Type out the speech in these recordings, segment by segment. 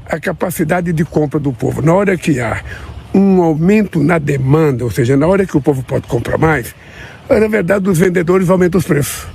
a capacidade de compra do povo. Na hora que há um aumento na demanda, ou seja, na hora que o povo pode comprar mais, na verdade os vendedores aumentam os preços.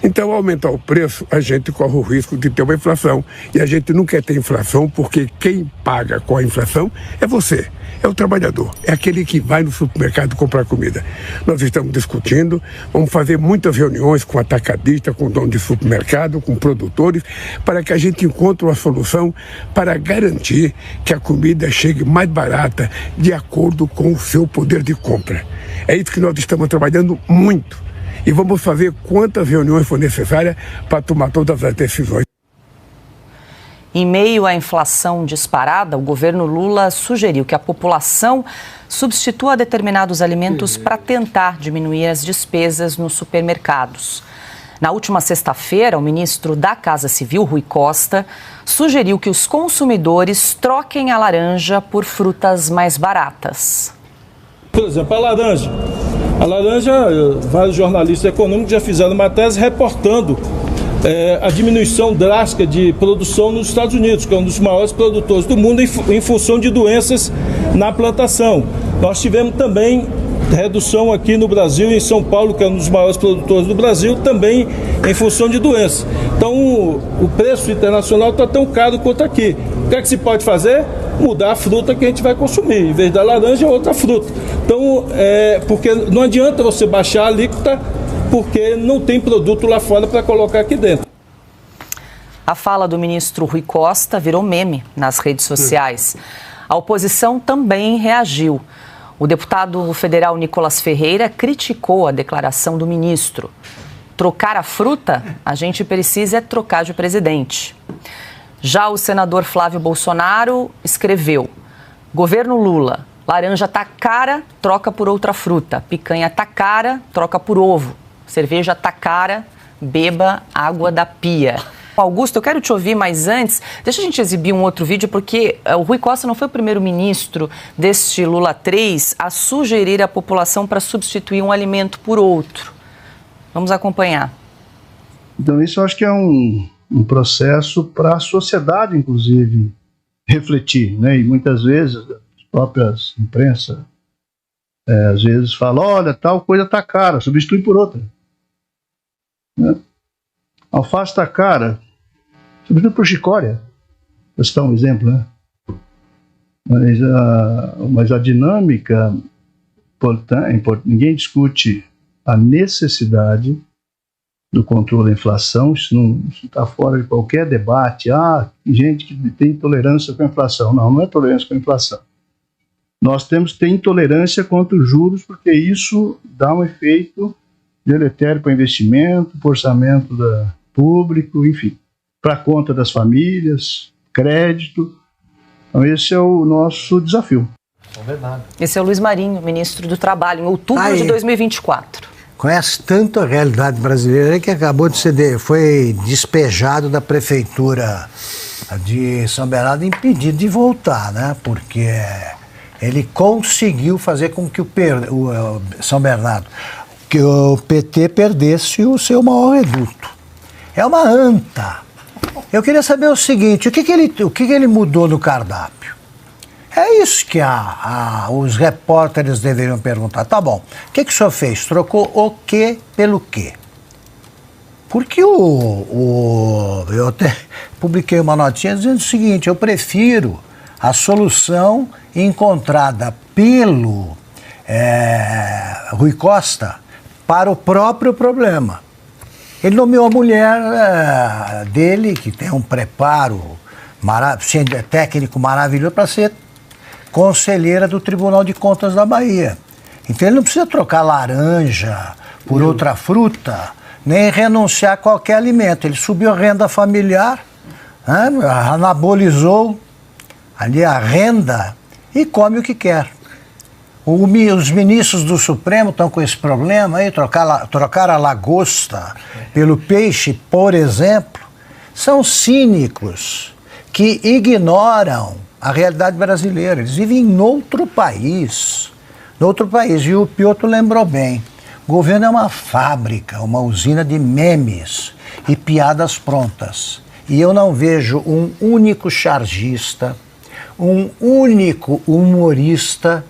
Então, ao aumentar o preço, a gente corre o risco de ter uma inflação. E a gente não quer ter inflação porque quem paga com a inflação é você, é o trabalhador, é aquele que vai no supermercado comprar comida. Nós estamos discutindo, vamos fazer muitas reuniões com atacadista, com dono de supermercado, com produtores, para que a gente encontre uma solução para garantir que a comida chegue mais barata de acordo com o seu poder de compra. É isso que nós estamos trabalhando muito. E vamos fazer quantas reuniões for necessárias para tomar todas as decisões. Em meio à inflação disparada, o governo Lula sugeriu que a população substitua determinados alimentos para tentar diminuir as despesas nos supermercados. Na última sexta-feira, o ministro da Casa Civil, Rui Costa, sugeriu que os consumidores troquem a laranja por frutas mais baratas. Por exemplo, a laranja. A laranja, vários jornalistas econômicos já fizeram uma tese reportando a diminuição drástica de produção nos Estados Unidos, que é um dos maiores produtores do mundo em função de doenças na plantação. Nós tivemos também redução aqui no Brasil, em São Paulo, que é um dos maiores produtores do Brasil, também em função de doenças. Então, o preço internacional está tão caro quanto aqui. O que é que se pode fazer? Mudar a fruta que a gente vai consumir. Em vez da laranja, é outra fruta. Então, porque não adianta você baixar a alíquota, porque não tem produto lá fora para colocar aqui dentro. A fala do ministro Rui Costa virou meme nas redes sociais. A oposição também reagiu. O deputado federal Nicolas Ferreira criticou a declaração do ministro. Trocar a fruta, a gente precisa trocar de presidente. Já o senador Flávio Bolsonaro escreveu: governo Lula, laranja tá cara, troca por outra fruta. Picanha tá cara, troca por ovo. Cerveja tá cara, beba água da pia. Augusto, eu quero te ouvir, mas antes, deixa a gente exibir um outro vídeo, porque o Rui Costa não foi o primeiro-ministro deste Lula 3 a sugerir à população para substituir um alimento por outro. Vamos acompanhar. Então, isso eu acho que é um processo para a sociedade, inclusive, refletir, né? E muitas vezes, as próprias imprensa, às vezes falam, olha, tal coisa está cara, substitui por outra. Né? Alface está cara, substitui por chicória. Vou citar um exemplo, né? Mas a dinâmica, ninguém discute a necessidade do controle da inflação. Isso não está fora de qualquer debate. Gente que tem intolerância com a inflação. Não é tolerância com a inflação. Nós temos que ter intolerância contra os juros, porque isso dá um efeito deletério para investimento, para orçamento público, enfim, para a conta das famílias, crédito. Então esse é o nosso desafio. Esse é o Luiz Marinho, ministro do Trabalho, em outubro de 2024. Conhece tanto a realidade brasileira que acabou de foi despejado da prefeitura de São Bernardo, impedido de voltar, né? Porque ele conseguiu fazer com que o São Bernardo, que o PT perdesse o seu maior reduto. É uma anta. Eu queria saber o seguinte, o que ele mudou no cardápio? É isso que os repórteres deveriam perguntar. Tá bom, o que o senhor fez? Trocou o quê pelo quê? Porque eu até publiquei uma notinha dizendo o seguinte, eu prefiro a solução encontrada pelo Rui Costa para o próprio problema. Ele nomeou a mulher dele, que tem um preparo técnico maravilhoso, para ser conselheira do Tribunal de Contas da Bahia. Então ele não precisa trocar laranja por outra fruta, nem renunciar a qualquer alimento. Ele subiu a renda familiar, anabolizou ali a renda e come o que quer. Os ministros do Supremo estão com esse problema aí, trocar a lagosta pelo peixe, por exemplo. São cínicos que ignoram a realidade brasileira. Eles vivem em outro país. E o Piotr lembrou bem. O governo é uma fábrica, uma usina de memes e piadas prontas. E eu não vejo um único chargista, um único humorista,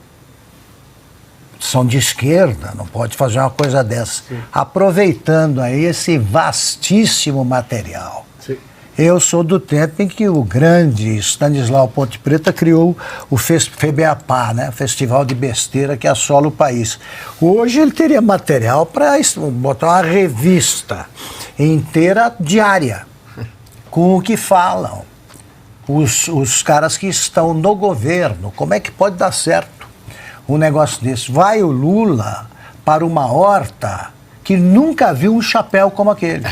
são de esquerda, não pode fazer uma coisa dessa, aproveitando aí esse vastíssimo material. Sim. Eu sou do tempo em que o grande Stanislau Ponte Preta criou o FEBEAPA, né? Festival de Besteira que assola o país. Hoje ele teria material para botar uma revista inteira diária, com o que falam os caras que estão no governo. Como é que pode dar certo um negócio desse? Vai o Lula para uma horta que nunca viu um chapéu como aquele.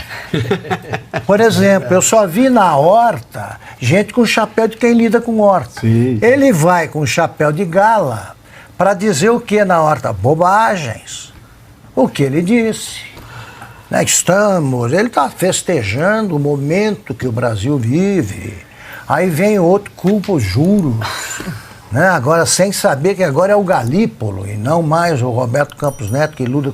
Por exemplo, eu só vi na horta gente com chapéu de quem lida com horta. Sim. Ele vai com chapéu de gala para dizer o que na horta? Bobagens. O que ele disse. Né? Ele está festejando o momento que o Brasil vive. Aí vem outro, culpa os juros. Né? Agora, sem saber que agora é o Galípolo e não mais o Roberto Campos Neto que lida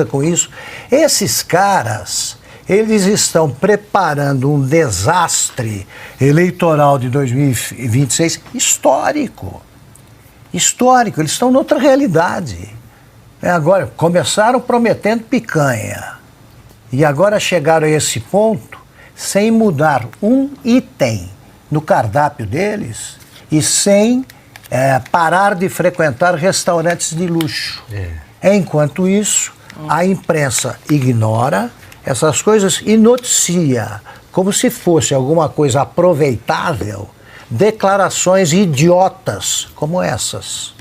com isso. Esses caras, eles estão preparando um desastre eleitoral de 2026 histórico. Histórico, eles estão noutra realidade. Agora, começaram prometendo picanha e agora chegaram a esse ponto sem mudar um item no cardápio deles e sem parar de frequentar restaurantes de luxo. Enquanto isso, a imprensa ignora essas coisas e noticia, como se fosse alguma coisa aproveitável, declarações idiotas como essas.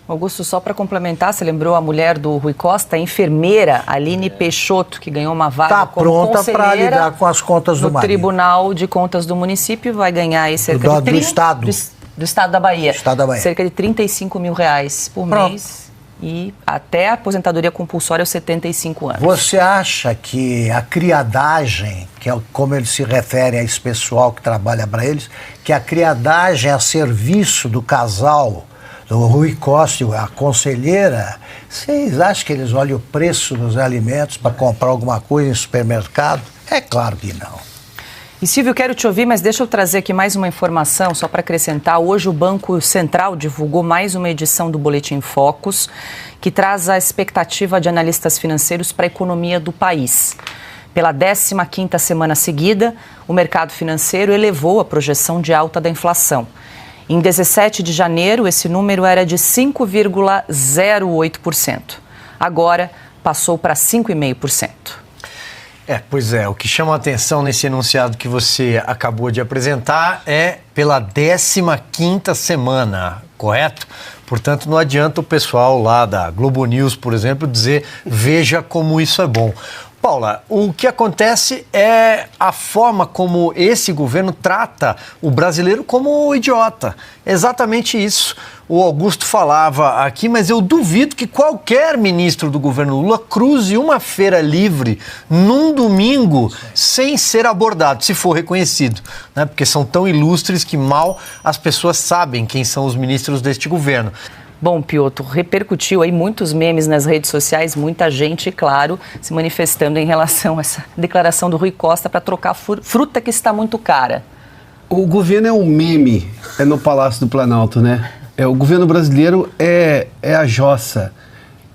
Augusto, só para complementar, você lembrou a mulher do Rui Costa, a enfermeira Aline Peixoto, que ganhou uma vaga como pronta para lidar com as contas do no Tribunal de Contas do município, vai ganhar aí cerca de do Estado. Do Estado da Bahia. Estado da Bahia. Cerca de R$35 mil por mês e até a aposentadoria compulsória aos 75 anos. Você acha que a criadagem, que é como eles se referem a esse pessoal que trabalha para eles, que a criadagem é a serviço do casal do Rui Costa, a conselheira, vocês acham que eles olham o preço dos alimentos para comprar alguma coisa em supermercado? É claro que não. E Silvio, quero te ouvir, mas deixa eu trazer aqui mais uma informação, só para acrescentar. Hoje o Banco Central divulgou mais uma edição do Boletim Focus, que traz a expectativa de analistas financeiros para a economia do país. Pela 15ª semana seguida, o mercado financeiro elevou a projeção de alta da inflação. Em 17 de janeiro, esse número era de 5,08%. Agora, passou para 5,5%. Pois é, o que chama a atenção nesse enunciado que você acabou de apresentar é pela 15ª semana, correto? Portanto, não adianta o pessoal lá da Globo News, por exemplo, dizer veja como isso é bom. Paula, o que acontece é a forma como esse governo trata o brasileiro como idiota. Exatamente isso. O Augusto falava aqui, mas eu duvido que qualquer ministro do governo Lula cruze uma feira livre num domingo sem ser abordado, se for reconhecido, né? Porque são tão ilustres que mal as pessoas sabem quem são os ministros deste governo. Bom, Piotr, repercutiu aí muitos memes nas redes sociais, muita gente, claro, se manifestando em relação a essa declaração do Rui Costa para trocar fruta que está muito cara. O governo é um meme no Palácio do Planalto, né? O governo brasileiro é a jossa,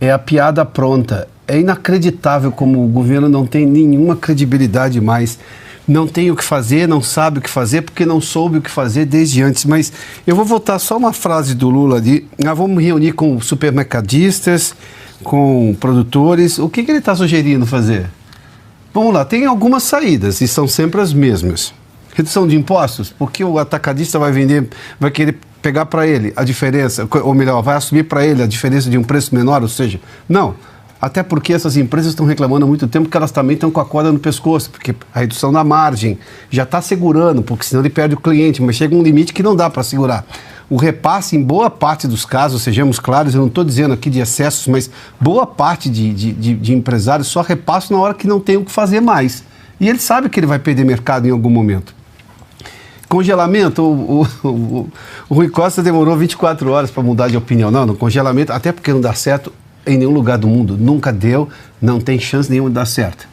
é a piada pronta. É inacreditável como o governo não tem nenhuma credibilidade mais. Não tem o que fazer, não sabe o que fazer, porque não soube o que fazer desde antes. Mas eu vou voltar só uma frase do Lula de nós vamos reunir com supermercadistas, com produtores. O que ele está sugerindo fazer? Vamos lá, tem algumas saídas e são sempre as mesmas. Redução de impostos, porque o atacadista vai querer pegar para ele a diferença, ou melhor, vai assumir para ele a diferença de um preço menor, ou seja, não. Até porque essas empresas estão reclamando há muito tempo que elas também estão com a corda no pescoço, porque a redução da margem já está segurando, porque senão ele perde o cliente, mas chega um limite que não dá para segurar. O repasse, em boa parte dos casos, sejamos claros, eu não estou dizendo aqui de excessos, mas boa parte de empresários só repassam na hora que não tem o que fazer mais. E ele sabe que ele vai perder mercado em algum momento. Congelamento, o Rui Costa demorou 24 horas para mudar de opinião. Não, no congelamento, até porque não dá certo em nenhum lugar do mundo, nunca deu, não tem chance nenhuma de dar certo.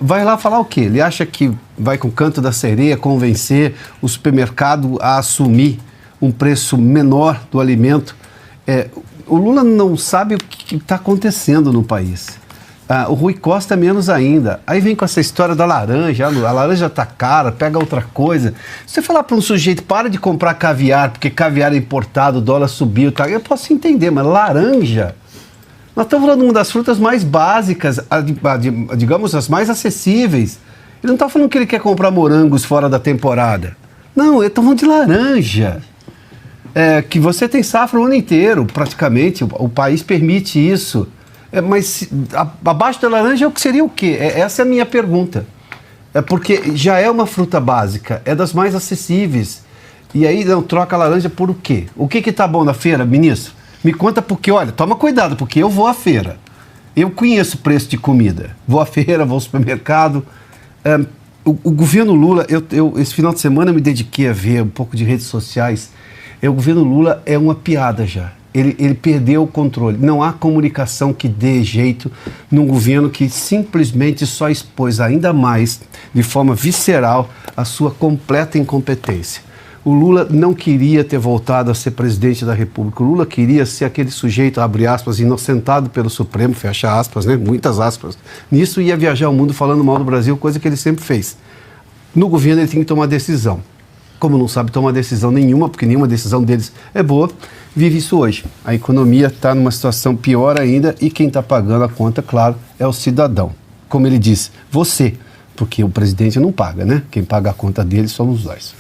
vai lá falar o quê? Ele acha que vai com o canto da sereia convencer o supermercado a assumir um preço menor do alimento? O Lula não sabe o que está acontecendo no país. O Rui Costa menos ainda. Aí vem com essa história da laranja, a laranja está cara, pega outra coisa. Se você falar para um sujeito, para de comprar caviar, porque caviar é importado, o dólar subiu, tá? Eu posso entender, mas laranja... Nós estamos falando de uma das frutas mais básicas, digamos, as mais acessíveis. Ele não está falando que ele quer comprar morangos fora da temporada. Não, ele está falando de laranja. Que você tem safra o ano inteiro, praticamente. O país permite isso. Mas abaixo da laranja seria o quê? Essa é a minha pergunta. Porque já é uma fruta básica, é das mais acessíveis. E aí não troca a laranja por o quê? O que está bom na feira, ministro? Me conta porque, olha, toma cuidado, porque eu vou à feira. Eu conheço o preço de comida. Vou à feira, vou ao supermercado. O governo Lula, esse final de semana eu me dediquei a ver um pouco de redes sociais. O governo Lula é uma piada já. Ele perdeu o controle. Não há comunicação que dê jeito num governo que simplesmente só expôs ainda mais, de forma visceral, a sua completa incompetência. O Lula não queria ter voltado a ser presidente da República. O Lula queria ser aquele sujeito, abre aspas, inocentado pelo Supremo, fecha aspas, né? Muitas aspas. Nisso ia viajar o mundo falando mal do Brasil, coisa que ele sempre fez. No governo ele tem que tomar decisão. Como não sabe tomar decisão nenhuma, porque nenhuma decisão deles é boa, vive isso hoje. A economia está numa situação pior ainda e quem está pagando a conta, claro, é o cidadão. Como ele disse, você, porque o presidente não paga, né? Quem paga a conta dele somos nós.